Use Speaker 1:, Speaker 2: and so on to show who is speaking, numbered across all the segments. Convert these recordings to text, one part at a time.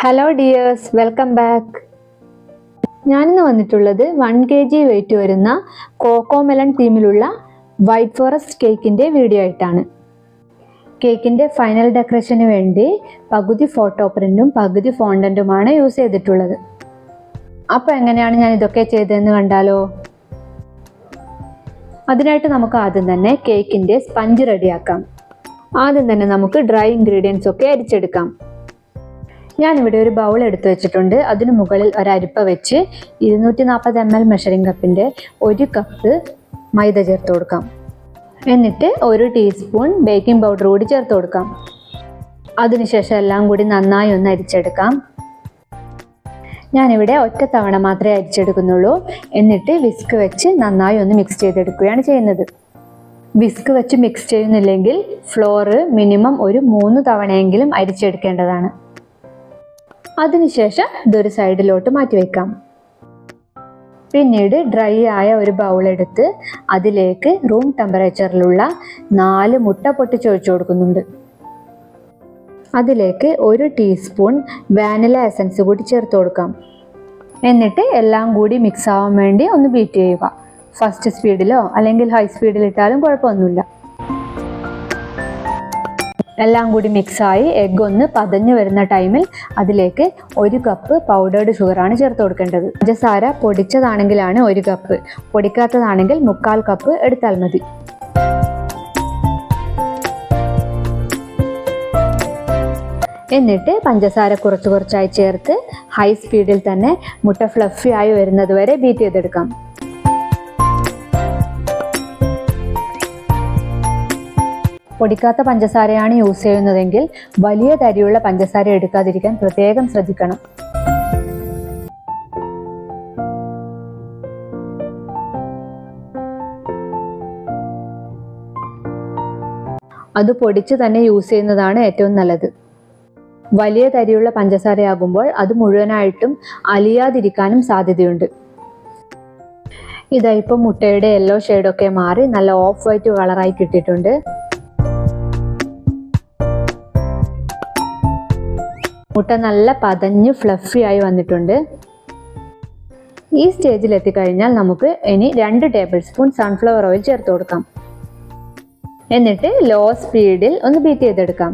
Speaker 1: Hello dears, welcome back. ഞാനിന്ന് വന്നിട്ടുള്ളത് 1 kg wait വരുന്ന കോക്കോമെലൺ തീമിലുള്ള വൈറ്റ് ഫോറസ്റ്റ് കേക്കിൻ്റെ വീഡിയോ ആയിട്ടാണ്. കേക്കിൻ്റെ ഫൈനൽ ഡെക്കറേഷന് വേണ്ടി പകുതി ഫോട്ടോ പ്രിൻറ്റും പകുതി ഫോണ്ടൻറ്റുമാണ് യൂസ് ചെയ്തിട്ടുള്ളത്. അപ്പോൾ എങ്ങനെയാണ് ഞാൻ ഇതൊക്കെ ചെയ്തതെന്ന് കണ്ടാലോ? അതിനായിട്ട് നമുക്ക് ആദ്യം തന്നെ കേക്കിൻ്റെ സ്പഞ്ച് റെഡിയാക്കാം. ആദ്യം തന്നെ നമുക്ക് ഡ്രൈ ഇൻഗ്രീഡിയൻസ് ഒക്കെ അരിച്ചെടുക്കാം. ഞാനിവിടെ ഒരു ബൗൾ എടുത്തു വെച്ചിട്ടുണ്ട്. അതിന് മുകളിൽ ഒരരിപ്പ വെച്ച് 240 ml മെഷറിംഗ് കപ്പിൻ്റെ 1 കപ്പ് മൈദ ചേർത്ത് കൊടുക്കാം. എന്നിട്ട് 1 ടീസ്പൂൺ ബേക്കിംഗ് പൗഡർ കൂടി ചേർത്ത് കൊടുക്കാം. അതിനുശേഷം എല്ലാം കൂടി നന്നായി ഒന്ന് അരിച്ചെടുക്കാം. ഞാനിവിടെ ഒറ്റ തവണ മാത്രമേ അരിച്ചെടുക്കുന്നുള്ളൂ. എന്നിട്ട് വിസ്ക് വെച്ച് നന്നായി ഒന്ന് മിക്സ് ചെയ്തെടുക്കുകയാണ് ചെയ്യുന്നത്. വിസ്ക് വെച്ച് മിക്സ് ചെയ്യുന്നില്ലെങ്കിൽ ഫ്ലോർ മിനിമം ഒരു 3 തവണയെങ്കിലും അരിച്ചെടുക്കേണ്ടതാണ്. അതിനുശേഷം ഇതൊരു സൈഡിലോട്ട് മാറ്റി വയ്ക്കാം. പിന്നീട് ഡ്രൈ ആയ ഒരു ബൗൾ എടുത്ത് അതിലേക്ക് റൂം ടെമ്പറേച്ചറിലുള്ള 4 മുട്ട പൊട്ടിച്ചൊഴിച്ചു കൊടുക്കുന്നുണ്ട്. അതിലേക്ക് 1 ടീസ്പൂൺ വാനില എസൻസ് കൂടി ചേർത്ത് കൊടുക്കാം. എന്നിട്ട് എല്ലാം കൂടി മിക്സ് ആവാൻ വേണ്ടി ഒന്ന് ബീറ്റ് ചെയ്യുക. ഫസ്റ്റ് സ്പീഡിലോ അല്ലെങ്കിൽ ഹൈ സ്പീഡിലിട്ടാലും കുഴപ്പമൊന്നുമില്ല. എല്ലാം കൂടി മിക്സായി എഗ്ഗ് ഒന്ന് പതഞ്ഞു വരുന്ന ടൈമിൽ അതിലേക്ക് 1 കപ്പ് പൗഡേർഡ് ഷുഗറാണ് ചേർത്ത് കൊടുക്കേണ്ടത്. പഞ്ചസാര പൊടിച്ചതാണെങ്കിലാണ് 1 കപ്പ്, പൊടിക്കാത്തതാണെങ്കിൽ 3/4 കപ്പ് എടുത്താൽ മതി. എന്നിട്ട് പഞ്ചസാര കുറച്ചായി ചേർത്ത് ഹൈ സ്പീഡിൽ തന്നെ മുട്ട ഫ്ലഫി ആയി വരുന്നത് വരെ ബീറ്റ് ചെയ്തെടുക്കാം. പൊടിക്കാത്ത പഞ്ചസാരയാണ് യൂസ് ചെയ്യുന്നതെങ്കിൽ വലിയ തരിയുള്ള പഞ്ചസാര എടുക്കാതിരിക്കാൻ പ്രത്യേകം ശ്രദ്ധിക്കണം. അത് പൊടിച്ച് തന്നെ യൂസ് ചെയ്യുന്നതാണ് ഏറ്റവും നല്ലത്. വലിയ തരിയുള്ള പഞ്ചസാരയാകുമ്പോൾ അത് മുഴുവനായിട്ടും അലിയാതിരിക്കാനും സാധ്യതയുണ്ട്. ഇതാ ഇപ്പം മുട്ടയുടെ യെല്ലോ ഷെയ്ഡൊക്കെ മാറി നല്ല ഓഫ് വൈറ്റ് കളറായി കിട്ടിയിട്ടുണ്ട്. മുട്ട നല്ല പതഞ്ഞ് ഫ്ലഫി ആയി വന്നിട്ടുണ്ട്. ഈ സ്റ്റേജിൽ എത്തിക്കഴിഞ്ഞാൽ നമുക്ക് ഇനി 2 ടേബിൾ സ്പൂൺ സൺഫ്ലവർ ഓയിൽ ചേർത്ത് കൊടുക്കാം. എന്നിട്ട് ലോ സ്പീഡിൽ ഒന്ന് ബീറ്റ് ചെയ്തെടുക്കാം.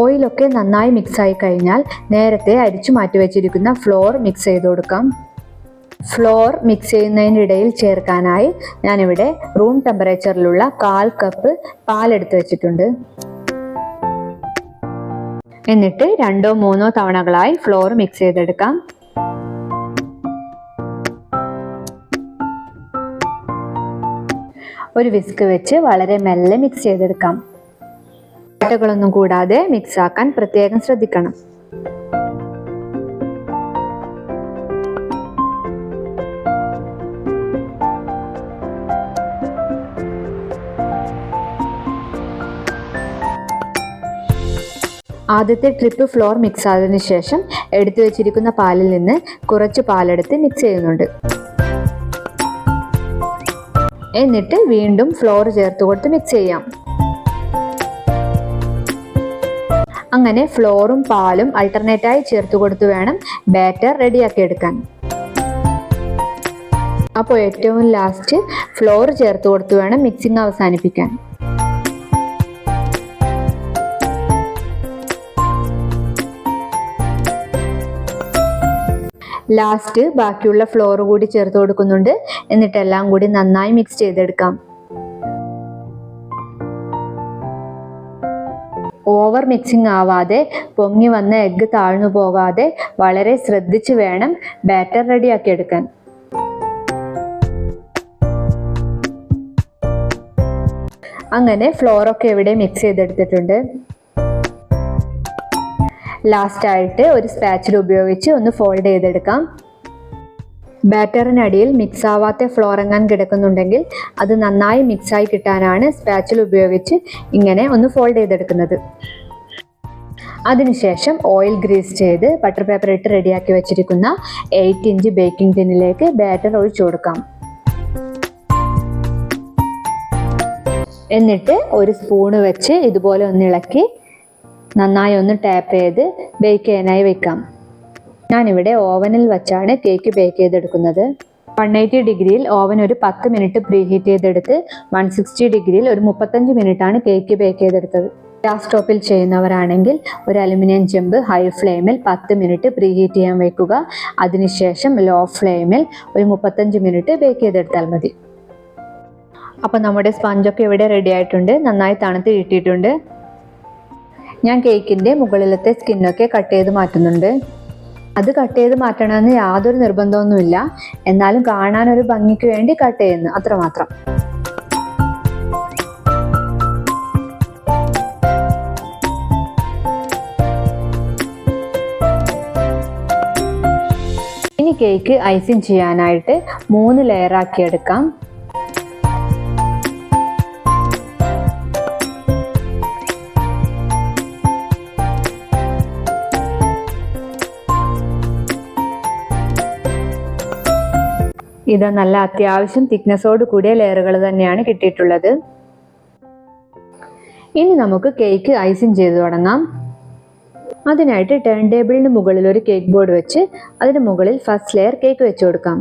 Speaker 1: ഓയിലൊക്കെ നന്നായി മിക്സ് ആയി കഴിഞ്ഞാൽ നേരത്തെ അരിച്ചു മാറ്റി വെച്ചിരിക്കുന്ന ഫ്ലോർ മിക്സ് ചെയ്ത് കൊടുക്കാം. ഫ്ലോർ മിക്സ് ചെയ്യുന്നതിനിടയിൽ ചേർക്കാനായി ഞാനിവിടെ റൂം ടെമ്പറേച്ചറിലുള്ള 1/4 കപ്പ് പാലെടുത്ത് വെച്ചിട്ടുണ്ട്. എന്നിട്ട് 2-3 തവണകളായി ഫ്ലോർ മിക്സ് ചെയ്തെടുക്കാം. ഒരു വിസ്ക് വെച്ച് വളരെ മെല്ലെ മിക്സ് ചെയ്തെടുക്കാം. കട്ടകളൊന്നും കൂടാതെ മിക്സ് ആക്കാൻ പ്രത്യേകം ശ്രദ്ധിക്കണം. ആദ്യത്തെ ട്രിപ്പ് ഫ്ലോർ മിക്സ് ആയതിനു ശേഷം എടുത്തു വെച്ചിരിക്കുന്ന പാലിൽ നിന്ന് കുറച്ച് പാലെടുത്ത് മിക്സ് ചെയ്യുന്നുണ്ട്. എന്നിട്ട് വീണ്ടും ഫ്ലോർ ചേർത്ത് കൊടുത്ത് മിക്സ് ചെയ്യാം. അങ്ങനെ ഫ്ലോറും പാലും ആൾട്ടർനേറ്റായി ചേർത്ത് കൊടുത്ത് വേണം ബാറ്റർ റെഡിയാക്കി എടുക്കാൻ. അപ്പോൾ ഏറ്റവും ലാസ്റ്റ് ഫ്ലോർ ചേർത്ത് കൊടുത്ത് വേണം മിക്സിംഗ് അവസാനിപ്പിക്കാൻ. ലാസ്റ്റ് ബാക്കിയുള്ള ഫ്ലോർ കൂടി ചേർത്ത് കൊടുക്കുന്നുണ്ട്. എന്നിട്ട് എല്ലാം കൂടി നന്നായി മിക്സ് ചെയ്തെടുക്കാം. ഓവർ മിക്സിംഗ് ആവാതെ പൊങ്ങി വന്ന എഗ്ഗ് താഴ്ന്നു പോകാതെ വളരെ ശ്രദ്ധിച്ച് വേണം ബാറ്റർ റെഡിയാക്കി എടുക്കാൻ. അങ്ങനെ ഫ്ലോറൊക്കെ ഇവിടെ മിക്സ് ചെയ്തെടുത്തിട്ടുണ്ട്. ലാസ്റ്റായിട്ട് ഒരു സ്പാച്ചില ഉപയോഗിച്ച് ഒന്ന് ഫോൾഡ് ചെയ്തെടുക്കാം. ബാറ്ററിനടിയിൽ മിക്സ് ആവാത്ത ഫ്ലോർ എങ്ങാൻ കിടക്കുന്നുണ്ടെങ്കിൽ അത് നന്നായി മിക്സായി കിട്ടാനാണ് സ്പാച്ചില ഉപയോഗിച്ച് ഇങ്ങനെ ഒന്ന് ഫോൾഡ് ചെയ്തെടുക്കുന്നത്. അതിനുശേഷം ഓയിൽ ഗ്രീസ് ചെയ്ത് ബട്ടർ പേപ്പർ ഇട്ട് റെഡിയാക്കി വെച്ചിരിക്കുന്ന 8 ഇഞ്ച് ബേക്കിംഗ് ടിന്നിലേക്ക് ബാറ്റർ ഒഴിച്ചു കൊടുക്കാം. എന്നിട്ട് ഒരു സ്പൂണ് വെച്ച് ഇതുപോലെ ഒന്ന് ഇളക്കി നന്നായി ഒന്ന് ടാപ്പ് ചെയ്ത് ബേക്ക് ചെയ്യാനായി വെക്കാം. ഞാനിവിടെ ഓവനിൽ വെച്ചാണ് കേക്ക് ബേക്ക് ചെയ്തെടുക്കുന്നത്. 180 ഡിഗ്രിയിൽ ഓവൻ ഒരു 10 മിനിറ്റ് പ്രീ ഹീറ്റ് ചെയ്തെടുത്ത് 160 ഡിഗ്രിയിൽ ഒരു 35 മിനിറ്റാണ് കേക്ക് ബേക്ക് ചെയ്തെടുത്തത്. ഗ്യാസ് സ്റ്റോപ്പിൽ ചെയ്യുന്നവരാണെങ്കിൽ ഒരു അലുമിനിയം ചെമ്പ് ഹൈ ഫ്ലെയിമിൽ 10 മിനിറ്റ് പ്രീ ഹീറ്റ് ചെയ്യാൻ വെക്കുക. അതിനുശേഷം ലോ ഫ്ലെയിമിൽ ഒരു 35 മിനിറ്റ് ബേക്ക് ചെയ്തെടുത്താൽ മതി. അപ്പോൾ നമ്മുടെ സ്പഞ്ചൊക്കെ ഇവിടെ റെഡി ആയിട്ടുണ്ട്. നന്നായി തണുത്ത് കിട്ടിയിട്ടുണ്ട്. ഞാൻ കേക്കിൻ്റെ മുകളിലത്തെ സ്കിന്നൊക്കെ കട്ട് ചെയ്ത് മാറ്റുന്നുണ്ട്. അത് കട്ട് ചെയ്ത് മാറ്റണമെന്ന് യാതൊരു നിർബന്ധമൊന്നുമില്ല. എന്നാലും കാണാനൊരു ഭംഗിക്ക് വേണ്ടി കട്ട് ചെയ്യുന്നു, അത്രമാത്രം. ഇനി കേക്ക് ഐസിങ് ചെയ്യാനായിട്ട് 3 ലെയറാക്കി എടുക്കാം. ഇത് നല്ല അത്യാവശ്യം തിക്നെസ്സോട് കൂടിയ ലെയറുകൾ തന്നെയാണ് കിട്ടിയിട്ടുള്ളത്. ഇനി നമുക്ക് കേക്ക് ഐസിങ് ചെയ്ത് തുടങ്ങാം. അതിനായിട്ട് ടേൺ ടേബിളിന് മുകളിൽ ഒരു കേക്ക് ബോർഡ് വെച്ച് അതിന് മുകളിൽ ഫസ്റ്റ് ലെയർ കേക്ക് വെച്ച് കൊടുക്കാം.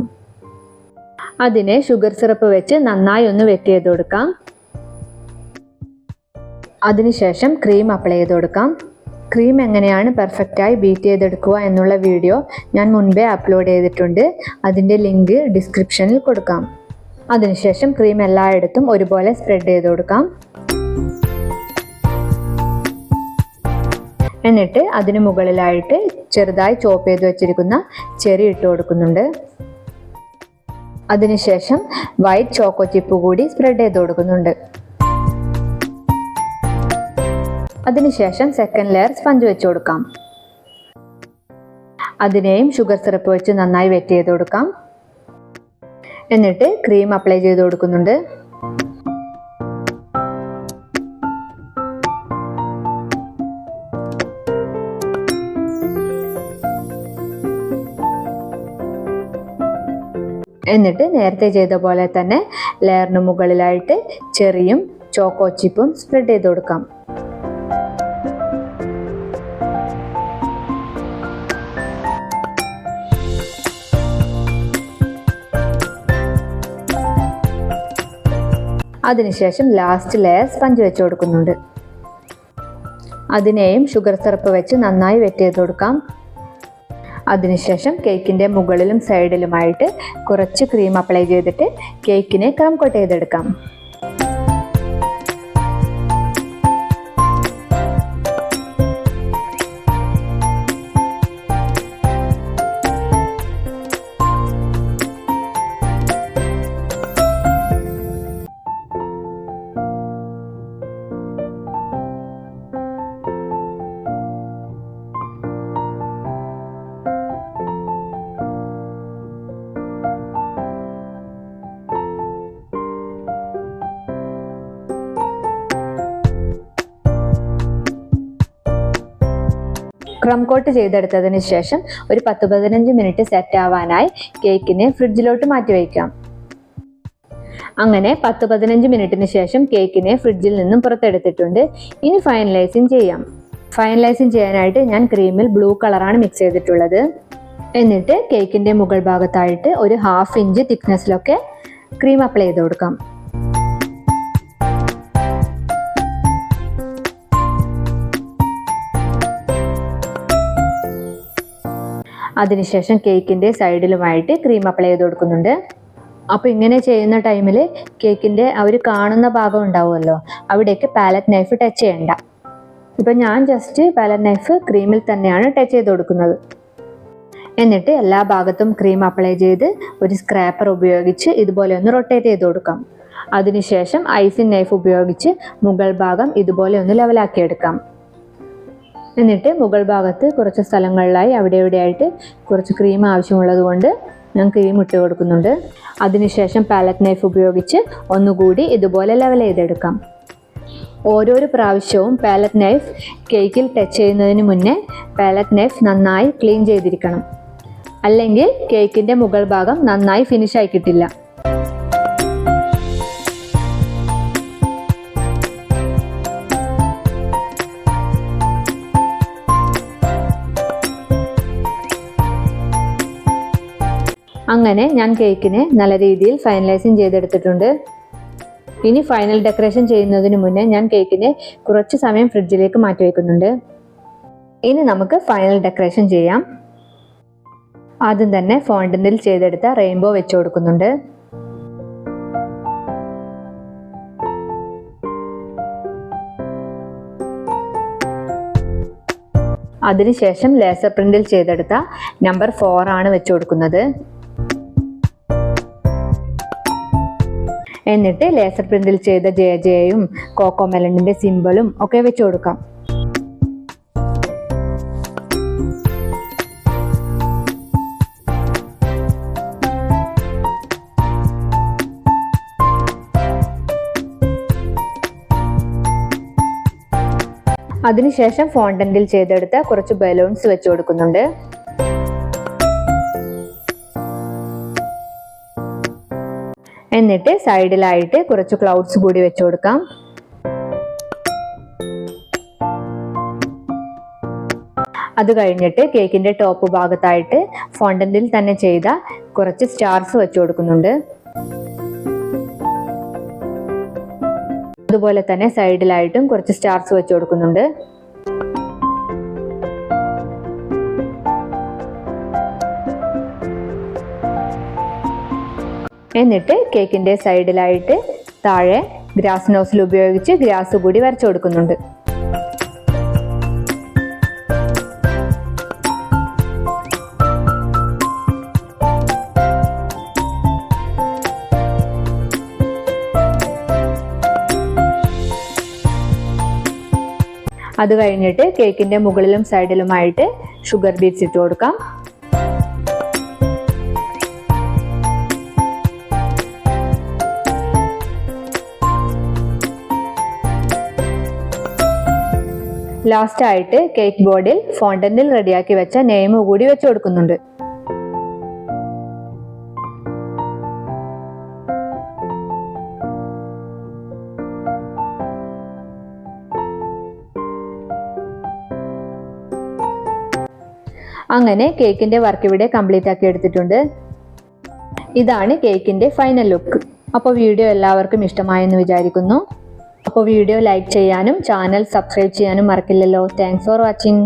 Speaker 1: അതിനെ ഷുഗർ സിറപ്പ് വെച്ച് നന്നായി ഒന്ന് വെറ്റ് ചെയ്ത് കൊടുക്കാം. അതിനുശേഷം ക്രീം അപ്ലൈ ചെയ്ത് കൊടുക്കാം. ക്രീം എങ്ങനെയാണ് പെർഫെക്റ്റായി ബീറ്റ് ചെയ്തെടുക്കുക എന്നുള്ള വീഡിയോ ഞാൻ മുൻപേ അപ്ലോഡ് ചെയ്തിട്ടുണ്ട്. അതിൻ്റെ ലിങ്ക് ഡിസ്ക്രിപ്ഷനിൽ കൊടുക്കാം. അതിനുശേഷം ക്രീം എല്ലായിടത്തും ഒരുപോലെ സ്പ്രെഡ് ചെയ്ത് കൊടുക്കാം. എന്നിട്ട് അതിന് മുകളിലായിട്ട് ചെറുതായി ചോപ്പ് ചെയ്ത് വെച്ചിരിക്കുന്ന ചെറി ഇട്ട് കൊടുക്കുന്നുണ്ട്. അതിനുശേഷം വൈറ്റ് ചോക്കോ ചിപ്പ് കൂടി സ്പ്രെഡ് ചെയ്ത് കൊടുക്കുന്നുണ്ട്. അതിനുശേഷം സെക്കൻഡ് ലെയർ സ്പഞ്ച് വെച്ച് കൊടുക്കാം. അതിനെയും ഷുഗർ സിറപ്പ് വെച്ച് നന്നായി വെറ്റ് ചെയ്ത് കൊടുക്കാം. എന്നിട്ട് ക്രീം അപ്ലൈ ചെയ്ത് കൊടുക്കുന്നുണ്ട്. എന്നിട്ട് നേരത്തെ ചെയ്ത പോലെ തന്നെ ലെയറിന് മുകളിലായിട്ട് ചെറിയും ചോക്കോ ചിപ്പും സ്പ്രെഡ് ചെയ്ത് കൊടുക്കാം. അതിനുശേഷം ലാസ്റ്റ് ലെയർ സ്പഞ്ച് വെച്ച് കൊടുക്കുന്നുണ്ട്. അതിനെയും ഷുഗർ സിറപ്പ് വെച്ച് നന്നായി വെറ്റ് ചെയ്ത് കൊടുക്കാം. അതിനുശേഷം കേക്കിൻ്റെ മുകളിലും സൈഡിലുമായിട്ട് കുറച്ച് ക്രീം അപ്ലൈ ചെയ്തിട്ട് കേക്കിനെ ക്രം കോട്ട് ചെയ്തെടുക്കാം. ക്രം കോട്ട് ചെയ്തെടുത്തതിന് ശേഷം ഒരു 10-15 മിനിറ്റ് സെറ്റ് ആവാനായി കേക്കിനെ ഫ്രിഡ്ജിലോട്ട് മാറ്റി വയ്ക്കാം. അങ്ങനെ 10-15 മിനിറ്റിന് ശേഷം കേക്കിനെ ഫ്രിഡ്ജിൽ നിന്നും പുറത്തെടുത്തിട്ടുണ്ട്. ഇനി ഫൈനലൈസിങ് ചെയ്യാം. ഫൈനലൈസിങ് ചെയ്യാനായിട്ട് ഞാൻ ക്രീമിൽ ബ്ലൂ കളറാണ് മിക്സ് ചെയ്തിട്ടുള്ളത്. എന്നിട്ട് കേക്കിൻ്റെ മുകൾ ഭാഗത്തായിട്ട് ഒരു 1/2 ഇഞ്ച് തിക്നെസ്സിലൊക്കെ ക്രീം അപ്ലൈ ചെയ്ത് കൊടുക്കാം. അതിനുശേഷം കേക്കിൻ്റെ സൈഡിലുമായിട്ട് ക്രീം അപ്ലൈ ചെയ്ത് കൊടുക്കുന്നുണ്ട്. അപ്പോൾ ഇങ്ങനെ ചെയ്യുന്ന ടൈമിൽ കേക്കിൻ്റെ അവർ കാണുന്ന ഭാഗം ഉണ്ടാവുമല്ലോ, അവിടേക്ക് പാലറ്റ് നൈഫ് ടച്ച് ചെയ്യണ്ട. ഇപ്പം ഞാൻ ജസ്റ്റ് പാലറ്റ് നൈഫ് ക്രീമിൽ തന്നെയാണ് ടച്ച് ചെയ്ത് കൊടുക്കുന്നത്. എന്നിട്ട് എല്ലാ ഭാഗത്തും ക്രീം അപ്ലൈ ചെയ്ത് ഒരു സ്ക്രാപ്പർ ഉപയോഗിച്ച് ഇതുപോലെ ഒന്ന് റൊട്ടേറ്റ് ചെയ്ത് കൊടുക്കാം. അതിനുശേഷം ഐസിങ് നൈഫ് ഉപയോഗിച്ച് മുകൾ ഭാഗം ഇതുപോലെ ഒന്ന് ലെവലാക്കി എടുക്കാം. എന്നിട്ട് മുകൾ ഭാഗത്ത് കുറച്ച് സ്ഥലങ്ങളിലായി അവിടെ ഇവിടെയായിട്ട് കുറച്ച് ക്രീം ആവശ്യമുള്ളത് കൊണ്ട് ഞാൻ ക്രീം ഇട്ട് കൊടുക്കുന്നുണ്ട്. അതിനുശേഷം പാലറ്റ് നൈഫ് ഉപയോഗിച്ച് ഒന്നുകൂടി ഇതുപോലെ ലെവൽ ചെയ്തെടുക്കാം. ഓരോരോ പ്രാവശ്യവും പാലറ്റ് നൈഫ് കേക്കിൽ ടച്ച് ചെയ്യുന്നതിന് മുന്നേ പാലറ്റ് നൈഫ് നന്നായി ക്ലീൻ ചെയ്തിരിക്കണം. അല്ലെങ്കിൽ കേക്കിൻ്റെ മുകൾ ഭാഗം നന്നായി ഫിനിഷായി കിട്ടില്ല. അങ്ങനെ ഞാൻ കേക്കിനെ നല്ല രീതിയിൽ ഫൈനലൈസിങ് ചെയ്തെടുത്തിട്ടുണ്ട്. ഇനി ഫൈനൽ ഡെക്കറേഷൻ ചെയ്യുന്നതിന് മുന്നേ ഞാൻ കേക്കിനെ കുറച്ച് സമയം ഫ്രിഡ്ജിലേക്ക് മാറ്റി വയ്ക്കുന്നുണ്ട്. ഇനി നമുക്ക് ഫൈനൽ ഡെക്കറേഷൻ ചെയ്യാം. ആദ്യം തന്നെ ഫോണ്ടന്റിൽ ചെയ്തെടുത്ത റെയിൻബോ വെച്ച് കൊടുക്കുന്നുണ്ട്. അതിനുശേഷം ലേസർ പ്രിന്റിൽ ചെയ്തെടുത്ത നമ്പർ 4 ആണ് വെച്ച് കൊടുക്കുന്നത്. എന്നിട്ട് ലേസർ പ്രിന്റിൽ ചെയ്ത ജെയും കോക്കോമെലണിന്റെ സിമ്പിളും ഒക്കെ വെച്ച് കൊടുക്കാം. അതിനുശേഷം ഫോണ്ടന്റിൽ ചെയ്തെടുത്ത കുറച്ച് ബലൂൺസ് വെച്ച് കൊടുക്കുന്നുണ്ട്. എന്നിട്ട് സൈഡിലായിട്ട് കുറച്ച് ക്ലൗഡ്സ് കൂടി വെച്ച് കൊടുക്കാം. അത് കഴിഞ്ഞിട്ട് കേക്കിന്റെ ടോപ്പ് ഭാഗത്തായിട്ട് ഫോണ്ടന്റിൽ തന്നെ ചെയ്ത കുറച്ച് സ്റ്റാർസ് വെച്ച് കൊടുക്കുന്നുണ്ട്. അതുപോലെ തന്നെ സൈഡിലായിട്ടും കുറച്ച് സ്റ്റാർസ് വെച്ച് കൊടുക്കുന്നുണ്ട്. എന്നിട്ട് കേക്കിന്റെ സൈഡിലായിട്ട് താഴെ ഗ്രാസ് നോസിൽ ഉപയോഗിച്ച് ഗ്രാസ് കൂടി വരച്ചു കൊടുക്കുന്നുണ്ട്. അത് കഴിഞ്ഞിട്ട് കേക്കിന്റെ മുകളിലും സൈഡിലുമായിട്ട് ഷുഗർ ബീഡ്സ് ഇട്ട് കൊടുക്കാം. ലാസ്റ്റ് ആയിട്ട് കേക്ക് ബോർഡിൽ ഫോണ്ടന്റിൽ റെഡിയാക്കി വെച്ച നെയിം കൂടി വെച്ച് കൊടുക്കുന്നുണ്ട്. അങ്ങനെ കേക്കിന്റെ വർക്ക് ഇവിടെ കംപ്ലീറ്റ് ആക്കി എടുത്തിട്ടുണ്ട്. ഇതാണ് കേക്കിന്റെ ഫൈനൽ ലുക്ക്. അപ്പോൾ വീഡിയോ എല്ലാവർക്കും ഇഷ്ടമായെന്ന് വിചാരിക്കുന്നു. അപ്പോൾ വീഡിയോ ലൈക്ക് ചെയ്യാനും ചാനൽ സബ്സ്ക്രൈബ് ചെയ്യാനും മറക്കില്ലല്ലോ. Thanks for watching.